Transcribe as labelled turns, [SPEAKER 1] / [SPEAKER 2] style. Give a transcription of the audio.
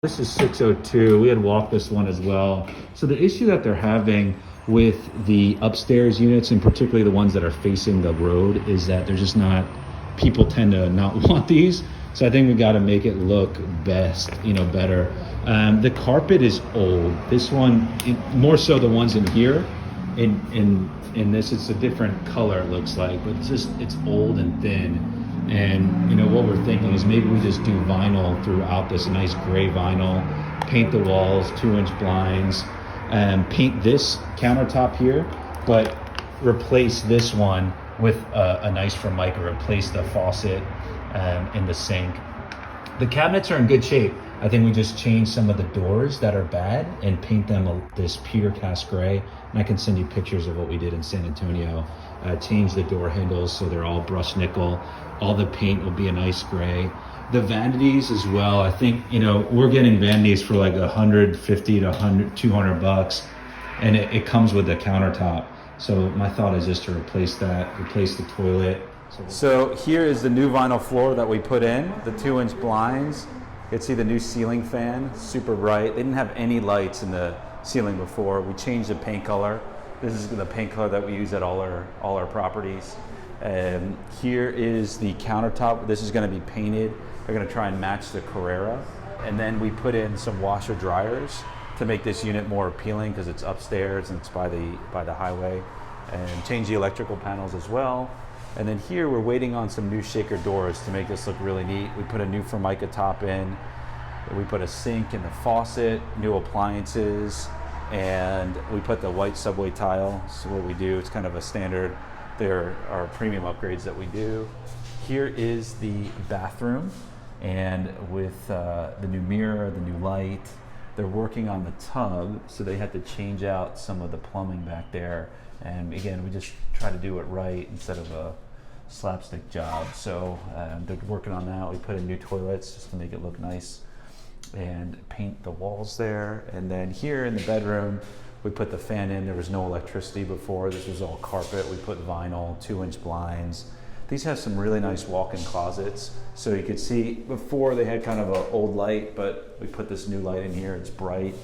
[SPEAKER 1] This is 602. We had walked this one as well. So the issue that they're having with the upstairs units, and particularly the ones that are facing the road, is that they're just not, people tend to not want these. So I think we got to make it look best, better. The carpet is old. This one, more so the ones in here. In this, it's a different color, it looks like, but it's old and thin. And what we're thinking is maybe we just do vinyl throughout this, nice gray vinyl, paint the walls, 2-inch blinds, and paint this countertop here, but replace this one with a nice Formica, replace the faucet in the sink. The cabinets are in good shape. I think we just change some of the doors that are bad and paint them this pure cast gray. And I can send you pictures of what we did in San Antonio. Change the door handles so they're all brushed nickel. All the paint will be a nice gray. The vanities as well. I think, we're getting vanities for like 150 to 200 bucks. And it comes with the countertop. So my thought is just to replace that, replace the toilet. So here is the new vinyl floor that we put in, the 2-inch blinds. You can see the new ceiling fan, super bright. They didn't have any lights in the ceiling before. We changed the paint color. This is the paint color that we use at all our properties. Here is the countertop. This is going to be painted. They're going to try and match the Carrera. And then we put in some washer dryers to make this unit more appealing because it's upstairs and it's by the highway. And change the electrical panels as well. And then here we're waiting on some new shaker doors to make this look really neat. We put a new Formica top in. We put a sink in the faucet, new appliances, and we put the white subway tile. So what we do, it's kind of a standard. There are premium upgrades that we do. Here is the bathroom, and with the new mirror, the new light. They're working on the tub, so they had to change out some of the plumbing back there. And again, we just try to do it right instead of a slapstick job. So they're working on that. We put in new toilets just to make it look nice and paint the walls there. And then here in the bedroom, we put the fan in. There was no electricity before. This was all carpet. We put vinyl, 2-inch blinds. These have some really nice walk-in closets. So you could see before they had kind of an old light, but we put this new light in here. It's bright.